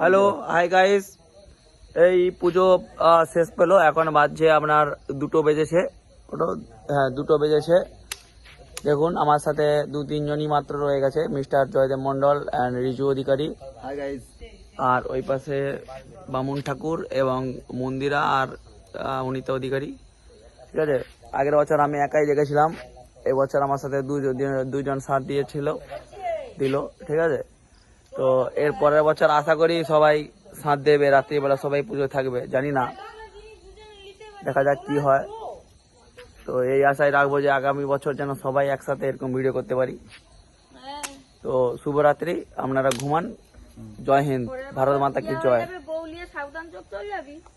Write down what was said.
Hello, hi guys. এই পুজো শেষ পেলো, এখন বাজছে আপনার 2টো বেজেছে। হ্যাঁ, 2টো বেজেছে। দেখুন আমার সাথে 2-3 জনই মাত্র রয়ে গেছে, mister Joydeb Mondal and Riju Adhikari. Hi guys. আর ওই পাশে বামুন ঠাকুর এবং মন্দিরা আর অনিতা অধিকারী। ঠিক আছে, আগের বছর আমি একাই দেখেছিলাম, এবছর আমার সাথে দুজন সাথ দিল। ঠিক আছে, তো এর পরের বছর আশা করি সবাই সাথ দেবে, রাত্রিবেলা সবাই পুজো থাকবে, জানি না, দেখা যাক কি হয়। তো এই আশায় রাখবো যে আগামী বছর যেন সবাই একসাথে এরকম ভিডিও করতে পারি। তো শুভরাত্রি, আপনারা ঘুমান। জয় হিন্দ, ভারত মাতা কি জয়।